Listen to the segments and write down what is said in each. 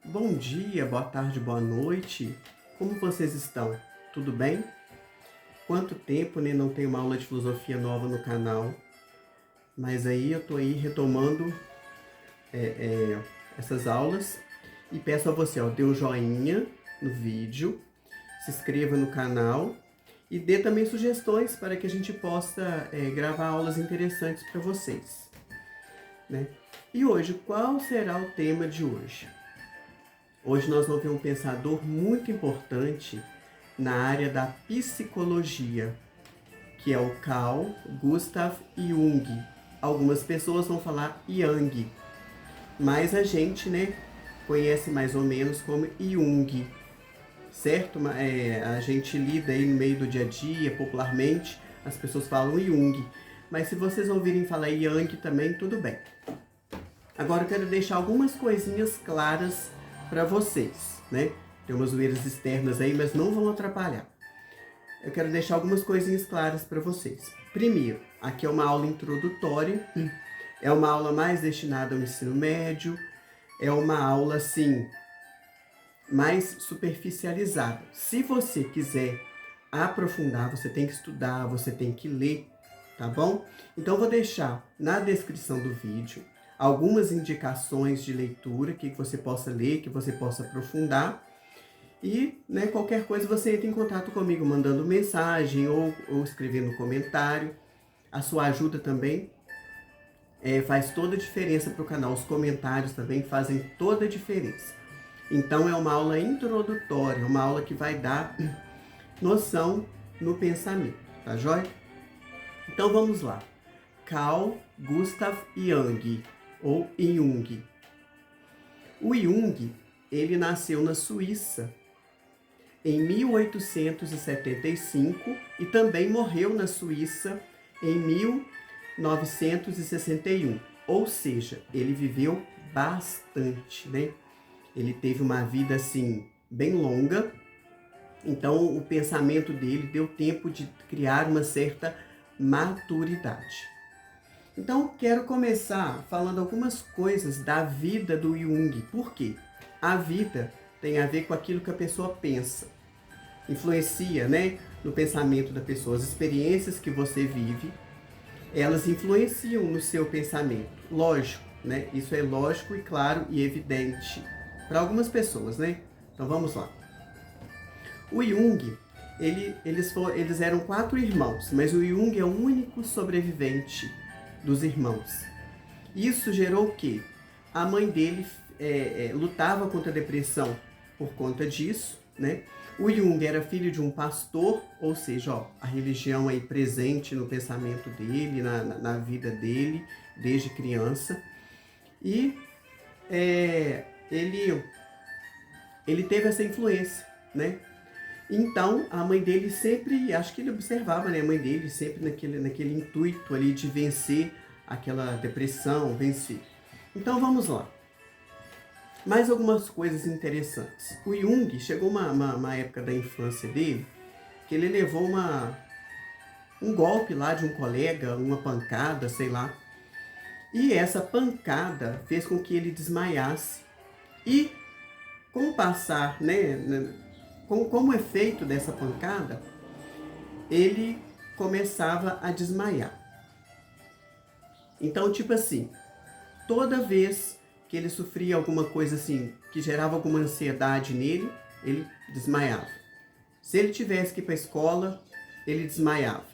Bom dia, boa tarde, boa noite. Como vocês estão? Tudo bem? Quanto tempo, né, não tem uma aula de filosofia nova no canal. Mas aí eu tô aí retomando essas aulas e peço a você, ó, dê um joinha no vídeo, se inscreva no canal e dê também sugestões para que a gente possa gravar aulas interessantes para vocês, né? E hoje, qual será o tema de hoje? Hoje nós vamos ver um pensador muito importante na área da psicologia, que é o Carl Gustav Jung. Algumas pessoas vão falar Jung, mas a gente, né, conhece mais ou menos como Jung, certo? A gente lida aí no meio do dia a dia, popularmente, as pessoas falam Jung, mas se vocês ouvirem falar Jung também, tudo bem. Agora eu quero deixar algumas coisinhas claras para vocês, né? Tem umas zoeiras externas aí, mas não vão atrapalhar. Eu quero deixar algumas coisinhas claras para vocês. Primeiro, aqui é uma aula introdutória, é uma aula mais destinada ao ensino médio, é uma aula, assim, mais superficializada. Se você quiser aprofundar, você tem que estudar, você tem que ler, tá bom? Então, eu vou deixar na descrição do vídeo algumas indicações de leitura que você possa ler, que você possa aprofundar. E, né, qualquer coisa você entra em contato comigo mandando mensagem ou escrevendo no comentário. A sua ajuda também faz toda a diferença para o canal. Os comentários também fazem toda a diferença. Então é uma aula introdutória, uma aula que vai dar noção no pensamento, tá joia? Então vamos lá. Carl Gustav Jung, ou Jung. O Jung, ele nasceu na Suíça em 1875 e também morreu na Suíça em 1961. Ou seja, ele viveu bastante, né? Ele teve uma vida assim bem longa. Então o pensamento dele deu tempo de criar uma certa maturidade. Então quero começar falando algumas coisas da vida do Jung. Por quê? A vida tem a ver com aquilo que a pessoa pensa. Influencia, né, no pensamento da pessoa. As experiências que você vive, elas influenciam no seu pensamento. Lógico, né? Isso é lógico e claro e evidente para algumas pessoas, né? Então vamos lá. O Jung, eles eram 4 irmãos, mas o Jung é o único sobrevivente dos irmãos. Isso gerou o quê? A mãe dele lutava contra a depressão por conta disso, né? O Jung era filho de um pastor, ou seja, ó, a religião aí presente no pensamento dele, na vida dele, desde criança. E ele teve essa influência, né? Então, a mãe dele sempre, acho que ele observava, né, a mãe dele sempre naquele intuito ali de vencer aquela depressão, vencer. Então, vamos lá. Mais algumas coisas interessantes. O Jung chegou uma época da infância dele que ele levou um golpe lá de um colega, uma pancada, sei lá. E essa pancada fez com que ele desmaiasse. E com o passar, né, como efeito dessa pancada, ele começava a desmaiar. Então, tipo assim, toda vez que ele sofria alguma coisa assim, que gerava alguma ansiedade nele, ele desmaiava. Se ele tivesse que ir para a escola, ele desmaiava.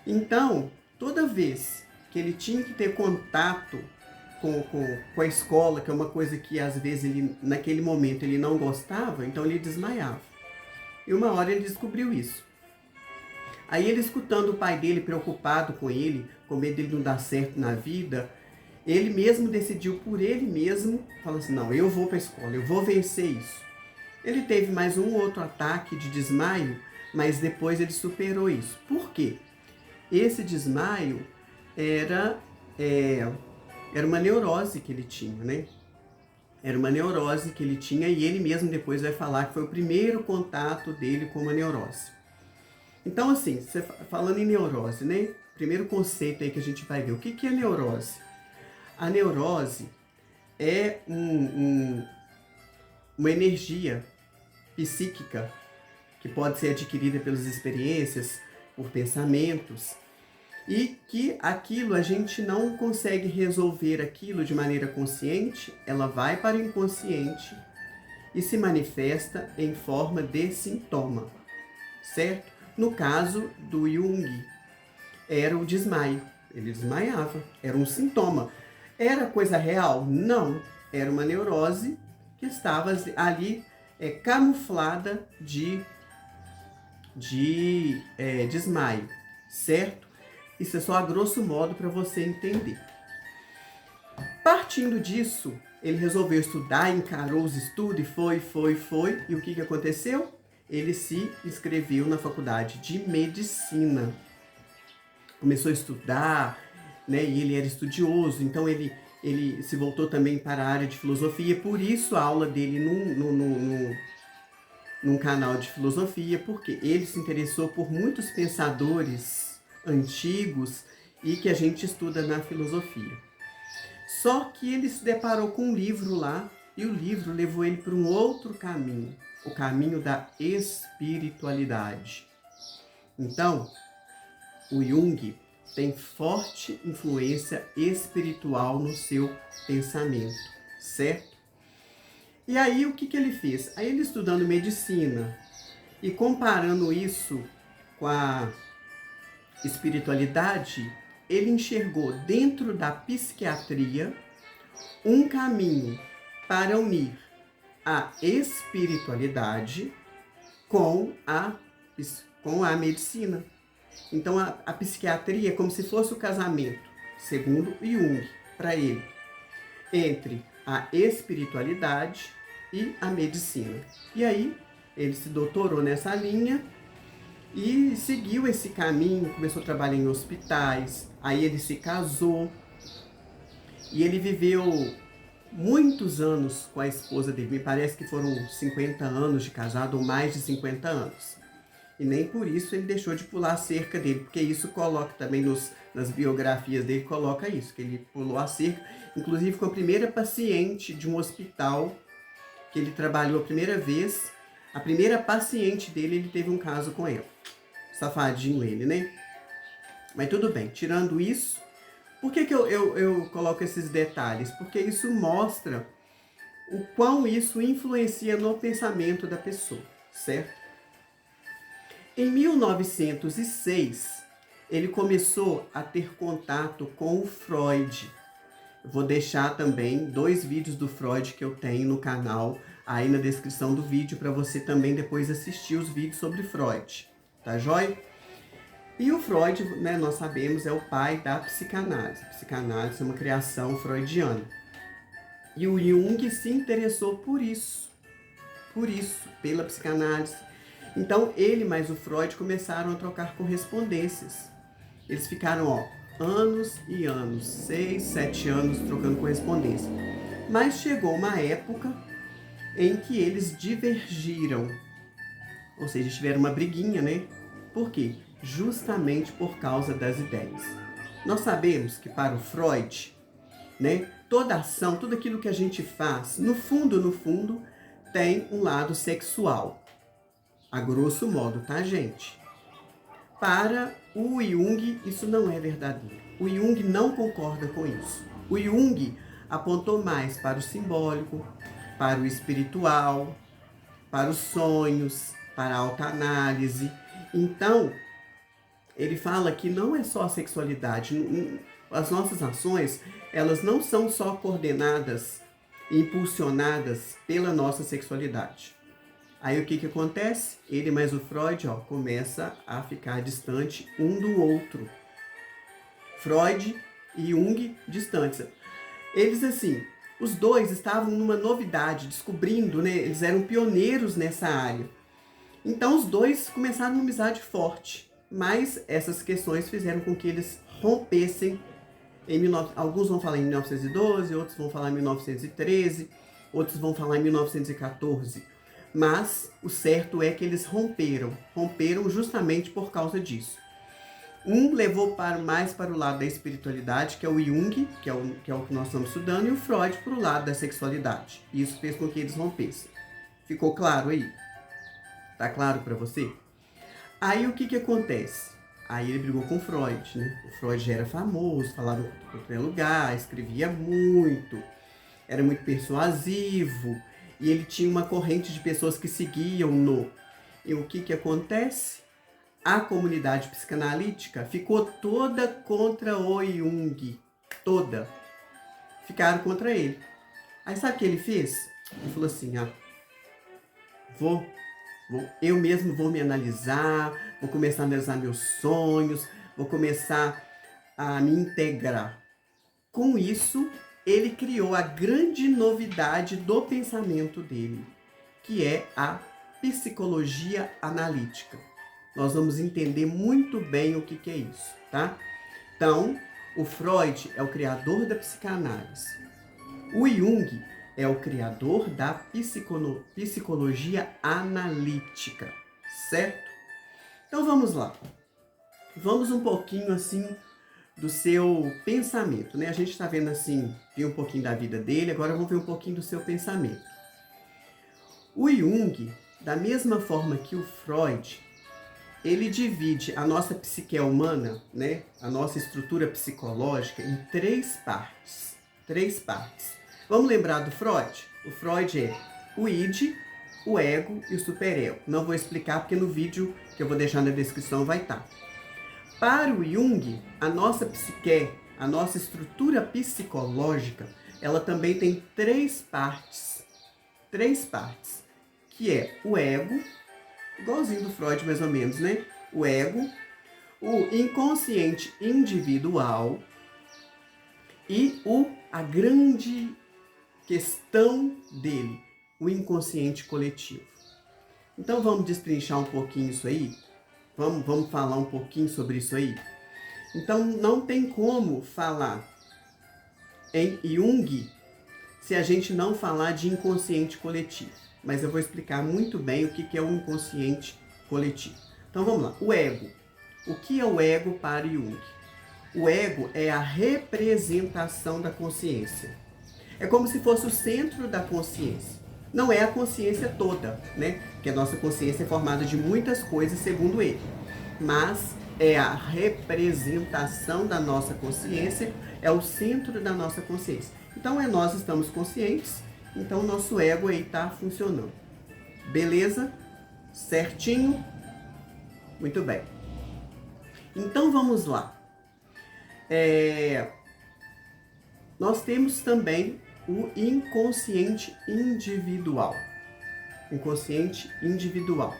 Então, toda vez que ele tinha que ter contato com a escola, que é uma coisa que às vezes ele, naquele momento ele não gostava, então ele desmaiava. E uma hora ele descobriu isso. Aí ele, escutando o pai dele preocupado com ele, com medo dele não dar certo na vida, ele mesmo decidiu por ele mesmo, falou assim, não, eu vou para a escola, eu vou vencer isso. Ele teve mais um outro ataque de desmaio, mas depois ele superou isso. Por quê? Esse desmaio era uma neurose que ele tinha, né? Era uma neurose que ele tinha e ele mesmo depois vai falar que foi o primeiro contato dele com uma neurose. Então, assim, falando em neurose, né? Primeiro conceito aí que a gente vai ver. O que é neurose? A neurose é uma energia psíquica que pode ser adquirida pelas experiências, por pensamentos, e que aquilo a gente não consegue resolver aquilo de maneira consciente, ela vai para o inconsciente e se manifesta em forma de sintoma, certo? No caso do Jung, era o desmaio. Ele desmaiava, era um sintoma. Era coisa real? Não. Era uma neurose que estava ali camuflada de desmaio, certo? Isso é só a grosso modo para você entender. Partindo disso, ele resolveu estudar, encarou os estudos e foi. E o que aconteceu? Ele se inscreveu na faculdade de medicina. Começou a estudar, né? E ele era estudioso, então ele se voltou também para a área de filosofia. Por isso a aula dele num canal de filosofia, porque ele se interessou por muitos pensadores antigos e que a gente estuda na filosofia. Só que ele se deparou com um livro lá, e o livro levou ele para um outro caminho, o caminho da espiritualidade. Então, o Jung tem forte influência espiritual no seu pensamento, certo? E aí, o que ele fez? Aí ele estudando medicina e comparando isso com a espiritualidade, ele enxergou dentro da psiquiatria um caminho para unir a espiritualidade com a medicina. Então a psiquiatria é como se fosse o casamento, segundo Jung, para ele, entre a espiritualidade e a medicina. E aí ele se doutorou nessa linha e seguiu esse caminho, começou a trabalhar em hospitais, aí ele se casou e ele viveu muitos anos com a esposa dele. Me parece que foram 50 anos de casado ou mais de 50 anos. E nem por isso ele deixou de pular a cerca dele, porque isso coloca também nas biografias dele, coloca isso, que ele pulou a cerca, inclusive com a primeira paciente de um hospital que ele trabalhou a primeira vez. A primeira paciente dele, ele teve um caso com ela. Safadinho ele, né? Mas tudo bem, tirando isso, por que eu coloco esses detalhes? Porque isso mostra o quão isso influencia no pensamento da pessoa, certo? Em 1906, ele começou a ter contato com o Freud. Eu vou deixar também 2 vídeos do Freud que eu tenho no canal, aí na descrição do vídeo, para você também depois assistir os vídeos sobre Freud, tá joia? E o Freud, né, nós sabemos, é o pai da psicanálise. A psicanálise é uma criação freudiana. E o Jung se interessou por isso, pela psicanálise. Então, ele mais o Freud começaram a trocar correspondências. Eles ficaram, anos e anos, 6, 7 anos trocando correspondência. Mas chegou uma época em que eles divergiram. Ou seja, tiveram uma briguinha, né? Por quê? Justamente por causa das ideias. Nós sabemos que para o Freud, né, toda ação, tudo aquilo que a gente faz, no fundo, tem um lado sexual. A grosso modo, tá, gente? Para o Jung, isso não é verdadeiro. O Jung não concorda com isso. O Jung apontou mais para o simbólico, para o espiritual, para os sonhos, para a autoanálise. Então, ele fala que não é só a sexualidade. As nossas ações, elas não são só coordenadas e impulsionadas pela nossa sexualidade. Aí o que acontece? Ele mais o Freud, começa a ficar distante um do outro. Freud e Jung distantes. Eles, assim, os dois estavam numa novidade, descobrindo, né? Eles eram pioneiros nessa área. Então os dois começaram uma amizade forte. Mas essas questões fizeram com que eles rompessem. Alguns vão falar em 1912, outros vão falar em 1913, outros vão falar em 1914. Mas o certo é que eles romperam justamente por causa disso. Um levou mais para o lado da espiritualidade, que é o Jung, que é o que nós estamos estudando, e o Freud para o lado da sexualidade. E isso fez com que eles rompessem. Ficou claro aí? Tá claro para você? Aí o que que acontece? Aí ele brigou com Freud, né? O Freud já era famoso, falava em qualquer lugar, escrevia muito, era muito persuasivo, e ele tinha uma corrente de pessoas que seguiam-no. E o que que acontece? A comunidade psicanalítica ficou toda contra o Jung. Toda. Ficaram contra ele. Aí sabe o que ele fez? Ele falou assim, vou eu mesmo vou me analisar, vou começar a analisar meus sonhos, vou começar a me integrar. Com isso, ele criou a grande novidade do pensamento dele, que é a psicologia analítica. Nós vamos entender muito bem o que é isso, tá? Então, o Freud é o criador da psicanálise. O Jung é o criador da psicologia analítica, certo? Então vamos lá. Vamos um pouquinho assim do seu pensamento, né? A gente está vendo assim, viu um pouquinho da vida dele, agora vamos ver um pouquinho do seu pensamento. O Jung, da mesma forma que o Freud, ele divide a nossa psique humana, né? A nossa estrutura psicológica em três partes. Três partes. Vamos lembrar do Freud? O Freud é o id, o ego e o superego. Não vou explicar porque no vídeo que eu vou deixar na descrição vai estar. Para o Jung, a nossa psique, a nossa estrutura psicológica, ela também tem três partes. Três partes. Que é o ego, igualzinho do Freud mais ou menos, né? O ego, o inconsciente individual e a grande questão dele, o inconsciente coletivo. Então vamos destrinchar um pouquinho isso aí? Vamos falar um pouquinho sobre isso aí? Então não tem como falar em Jung se a gente não falar de inconsciente coletivo. Mas eu vou explicar muito bem o que é o inconsciente coletivo. Então vamos lá, o ego. O que é o ego para Jung? O ego é a representação da consciência. É como se fosse o centro da consciência. Não é a consciência toda, né? Porque a nossa consciência é formada de muitas coisas, segundo ele. Mas é a representação da nossa consciência, é o centro da nossa consciência. Então nós estamos conscientes, então o nosso ego aí está funcionando. Beleza? Certinho? Muito bem. Então vamos lá. Nós temos também o inconsciente individual. Inconsciente individual.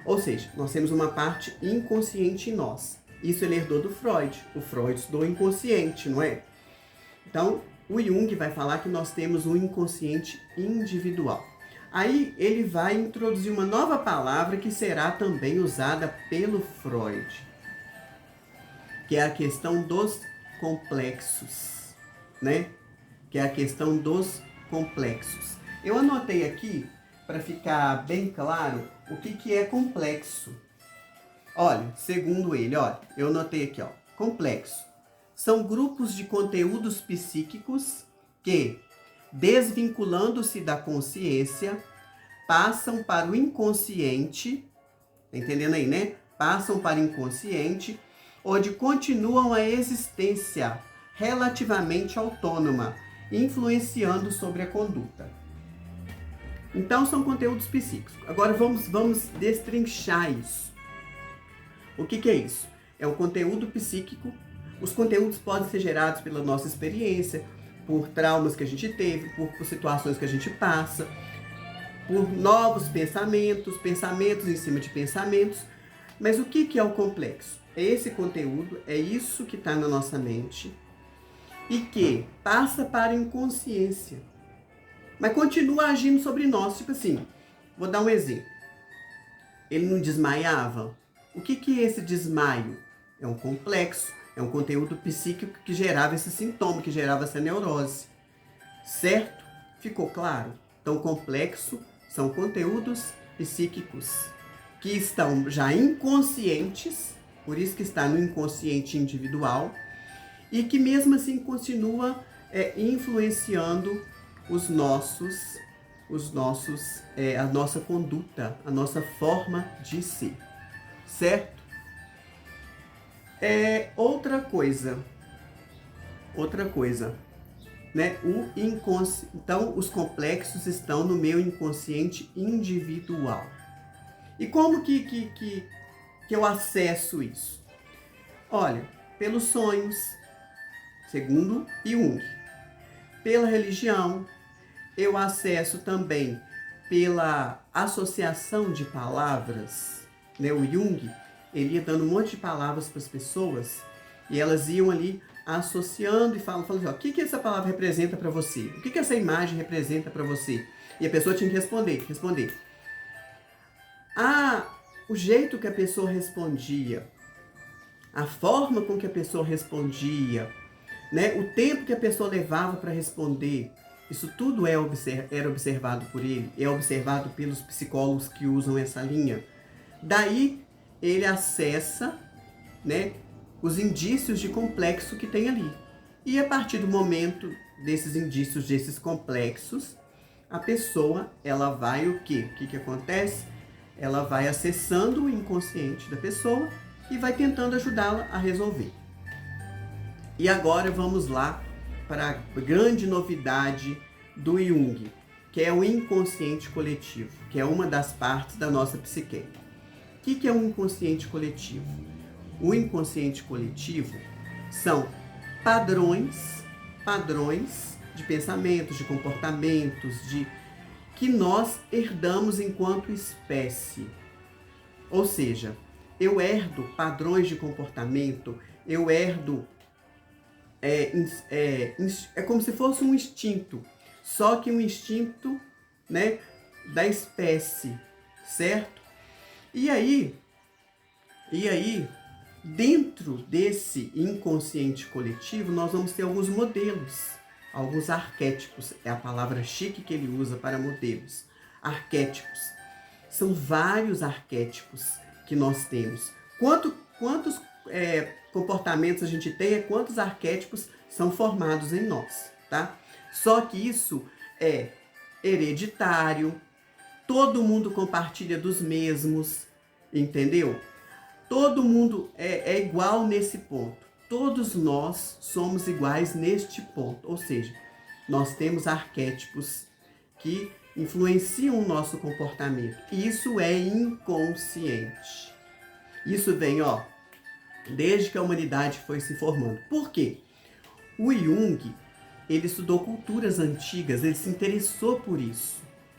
Ou seja, nós temos uma parte inconsciente em nós. Isso ele herdou do Freud. O Freud estudou inconsciente, não é? Então, o Jung vai falar que nós temos um inconsciente individual. Aí ele vai introduzir uma nova palavra que será também usada pelo Freud, que é a questão dos complexos, né? Que é a questão dos complexos. Eu anotei aqui, para ficar bem claro, o que é complexo. Olha, segundo ele, olha, eu anotei aqui, ó, complexo. São grupos de conteúdos psíquicos que, desvinculando-se da consciência, passam para o inconsciente, tá entendendo aí, né? Passam para o inconsciente, onde continuam a existência relativamente autônoma, influenciando sobre a conduta. Então, são conteúdos psíquicos. Agora, vamos destrinchar isso. O que é isso? É um conteúdo psíquico. Os conteúdos podem ser gerados pela nossa experiência, por traumas que a gente teve, por situações que a gente passa, por novos pensamentos, pensamentos em cima de pensamentos. Mas o que é o complexo? É esse conteúdo, é isso que está na nossa mente e que passa para a inconsciência, mas continua agindo sobre nós. Tipo assim, vou dar um exemplo. Ele não desmaiava? O que é esse desmaio? É um complexo, é um conteúdo psíquico que gerava esse sintoma, que gerava essa neurose. Certo? Ficou claro? Então, complexo são conteúdos psíquicos que estão já inconscientes, por isso que está no inconsciente individual, e que mesmo assim continua influenciando os nossos a nossa conduta, a nossa forma de ser, certo? Outra coisa, né? Então, os complexos estão no meu inconsciente individual. E como que eu acesso isso? Olha, pelos sonhos, segundo Jung. Pela religião, eu acesso também pela associação de palavras, né? O Jung, ele ia dando um monte de palavras para as pessoas e elas iam ali associando e falando assim, ó, o que essa palavra representa para você? O que essa imagem representa para você? E a pessoa tinha que responder. O jeito que a pessoa respondia, a forma com que a pessoa respondia, né? O tempo que a pessoa levava para responder, isso tudo era observado por ele, é observado pelos psicólogos que usam essa linha. Daí ele acessa, né, os indícios de complexo que tem ali. E a partir do momento desses indícios, desses complexos, a pessoa, ela vai o quê? O que acontece? Ela vai acessando o inconsciente da pessoa e vai tentando ajudá-la a resolver. E agora vamos lá para a grande novidade do Jung, que é o inconsciente coletivo, que é uma das partes da nossa psique. O que é um inconsciente coletivo? O inconsciente coletivo são padrões de pensamentos, de comportamentos, que nós herdamos enquanto espécie. Ou seja, eu herdo padrões de comportamento, eu herdo é como se fosse um instinto, só que um instinto, né, da espécie, certo? E aí, dentro desse inconsciente coletivo, nós vamos ter alguns modelos, alguns arquétipos, é a palavra chique que ele usa para modelos. Arquétipos. São vários arquétipos que nós temos. Quantos comportamentos a gente tem, quantos arquétipos são formados em nós, tá? Só que isso é hereditário, todo mundo compartilha dos mesmos, entendeu? Todo mundo é igual nesse ponto. Todos nós somos iguais neste ponto. Ou seja, nós temos arquétipos que influenciam o nosso comportamento. Isso é inconsciente. Isso vem, desde que a humanidade foi se formando. Por quê? O Jung, ele estudou culturas antigas, ele se interessou por isso.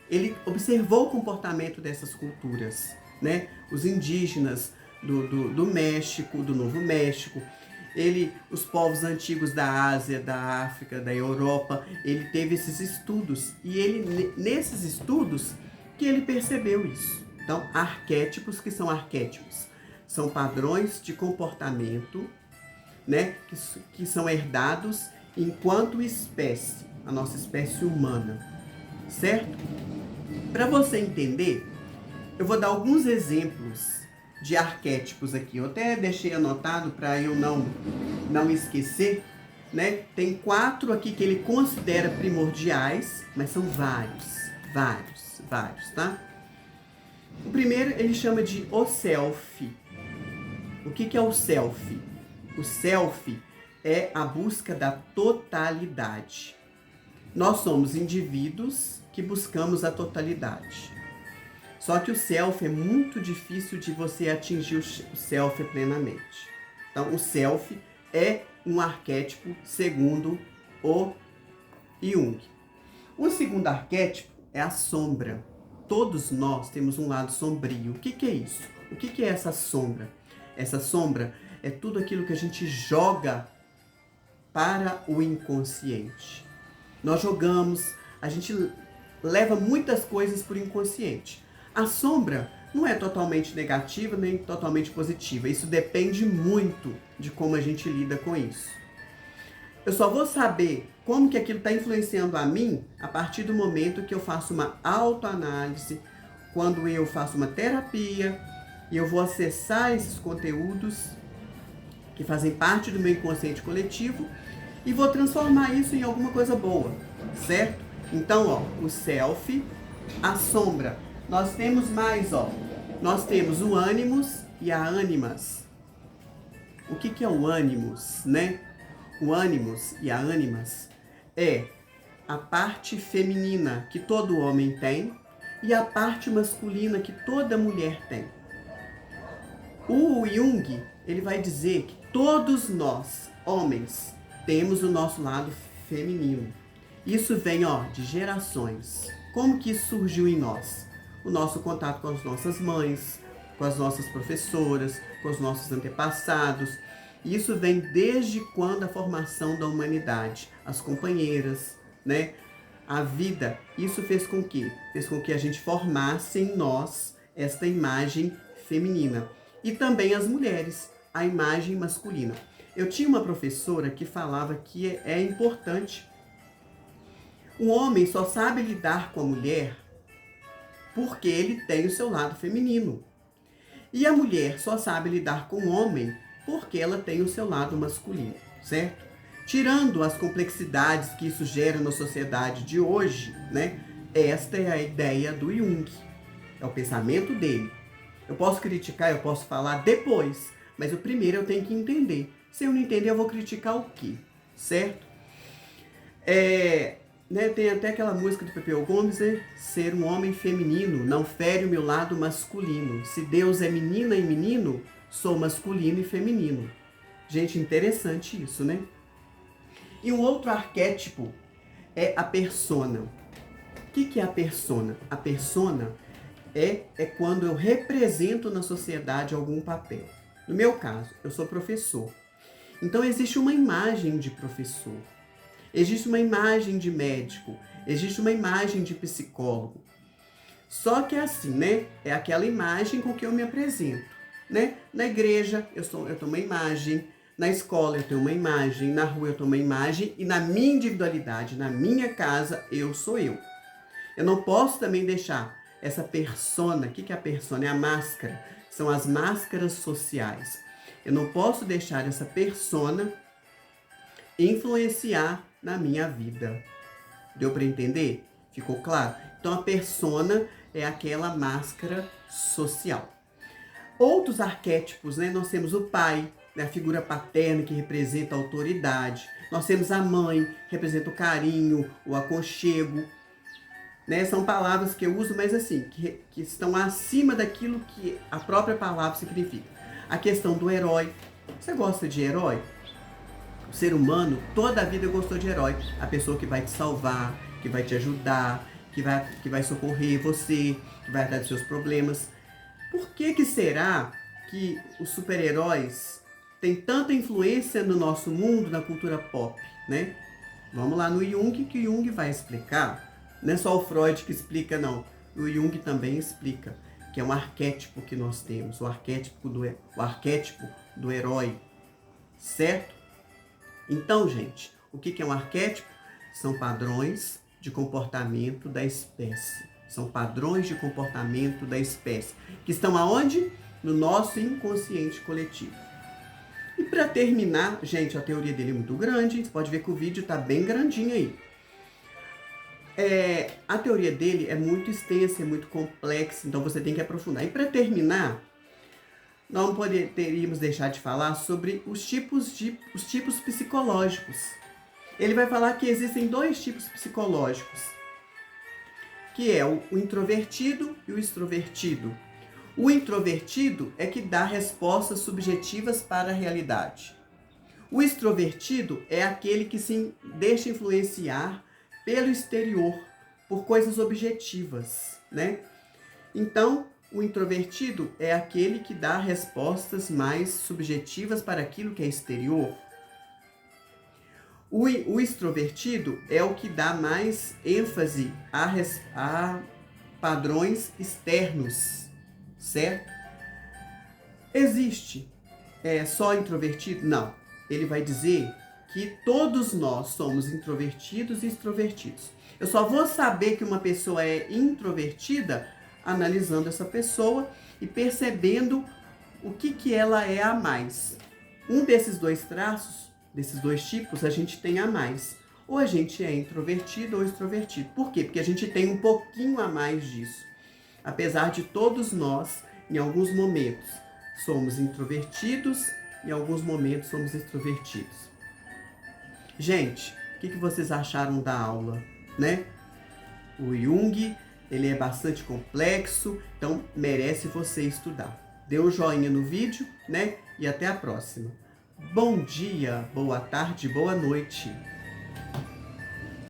Ele observou o comportamento dessas culturas, né? Os indígenas do México, do Novo México, os povos antigos da Ásia, da África, da Europa, ele teve esses estudos. E nesses estudos, que ele percebeu isso. Então, arquétipos, que são arquétipos? São padrões de comportamento, né, que são herdados enquanto espécie, a nossa espécie humana, certo? Para você entender, eu vou dar alguns exemplos de arquétipos aqui. Eu até deixei anotado para eu não esquecer, né? Tem 4 aqui que ele considera primordiais, mas são vários, tá? O primeiro ele chama de o self. O que é o self? O self é a busca da totalidade. Nós somos indivíduos que buscamos a totalidade. Só que o self é muito difícil de você atingir o self plenamente. Então, o self é um arquétipo segundo o Jung. O segundo arquétipo é a sombra. Todos nós temos um lado sombrio. O que é isso? O que é essa sombra? Essa sombra é tudo aquilo que a gente joga para o inconsciente. Nós jogamos, a gente leva muitas coisas para o inconsciente. A sombra não é totalmente negativa nem totalmente positiva. Isso depende muito de como a gente lida com isso. Eu só vou saber como que aquilo está influenciando a mim a partir do momento que eu faço uma autoanálise, quando eu faço uma terapia e eu vou acessar esses conteúdos que fazem parte do meu inconsciente coletivo e vou transformar isso em alguma coisa boa, certo? Então, o self A sombra. Nós temos mais, ó. Nós temos o ânimos e a ânimas. O que é o ânimos, né? O ânimos e a ânimas é a parte feminina que todo homem tem e a parte masculina que toda mulher tem. O Jung, ele vai dizer que todos nós, homens, temos o nosso lado feminino. Isso vem, ó, de gerações. Como que isso surgiu em nós? O nosso contato com as nossas mães, com as nossas professoras, com os nossos antepassados. Isso vem desde quando a formação da humanidade, as companheiras, né? A vida, isso fez com que? Fez com que a gente formasse em nós esta imagem feminina. E também as mulheres, a imagem masculina. Eu tinha uma professora que falava que é importante. O homem só sabe lidar com a mulher porque ele tem o seu lado feminino. E a mulher só sabe lidar com o homem porque ela tem o seu lado masculino, certo? Tirando as complexidades que isso gera na sociedade de hoje, né? Esta é a ideia do Jung. É o pensamento dele. Eu posso criticar, eu posso falar depois, mas o primeiro eu tenho que entender. Se eu não entender, eu vou criticar o quê? Certo? Né, tem até aquela música do Pepeu Gomes, né? Ser um homem feminino não fere o meu lado masculino. Se Deus é menina e menino, sou masculino e feminino. Gente, interessante isso, né? E um outro arquétipo é a persona. O que é a persona? A persona é quando eu represento na sociedade algum papel. No meu caso, eu sou professor. Então existe uma imagem de professor. Existe uma imagem de médico, existe uma imagem de psicólogo. Só que é assim, né? É aquela imagem com que eu me apresento, né? Na igreja eu tenho uma imagem, na escola eu tenho uma imagem, na rua eu tenho uma imagem e na minha individualidade, na minha casa, eu sou eu. Eu não posso também deixar essa persona. O que é a persona? É a máscara. São as máscaras sociais. Eu não posso deixar essa persona influenciar na minha vida. Deu para entender? Ficou claro? Então a persona é aquela máscara social. Outros arquétipos, né? Nós temos o pai, né? A figura paterna que representa a autoridade. Nós temos a mãe, que representa o carinho, o aconchego. Né? São palavras que eu uso, mas assim, que estão acima daquilo que a própria palavra significa. A questão do herói. Você gosta de herói? O ser humano, toda a vida gostou de herói. A pessoa que vai te salvar, que vai te ajudar, que vai socorrer você, que vai dar dos seus problemas. Por que será que os super-heróis têm tanta influência no nosso mundo, na cultura pop, né? Vamos lá no Jung, que o Jung vai explicar. Não é só o Freud que explica, não. O Jung também explica, que é um arquétipo que nós temos, o arquétipo do herói, certo? Então, gente, o que é um arquétipo? São padrões de comportamento da espécie. São padrões de comportamento da espécie, que estão aonde? No nosso inconsciente coletivo. E para terminar, gente, a teoria dele é muito grande, você pode ver que o vídeo está bem grandinho aí. A teoria dele é muito extensa, é muito complexa, então você tem que aprofundar. E para terminar, não poderíamos deixar de falar sobre os tipos psicológicos. Ele vai falar que existem 2 tipos psicológicos, que é o introvertido e o extrovertido. O introvertido é que dá respostas subjetivas para a realidade. O extrovertido é aquele que se deixa influenciar pelo exterior, por coisas objetivas, né? Então, o introvertido é aquele que dá respostas mais subjetivas para aquilo que é exterior. O extrovertido é o que dá mais ênfase a padrões externos, certo? Existe só introvertido? Não. Ele vai dizer que todos nós somos introvertidos e extrovertidos. Eu só vou saber que uma pessoa é introvertida analisando essa pessoa e percebendo o que ela é a mais. Um desses 2 traços, desses 2 tipos, a gente tem a mais. ou a gente é introvertido ou extrovertido. Por quê? Porque a gente tem um pouquinho a mais disso. Apesar de todos nós, em alguns momentos, somos introvertidos, em alguns momentos somos extrovertidos. Gente, o que vocês acharam da aula, né? O Jung, ele é bastante complexo, então merece você estudar. Dê um joinha no vídeo, né? E até a próxima. Bom dia, boa tarde, boa noite.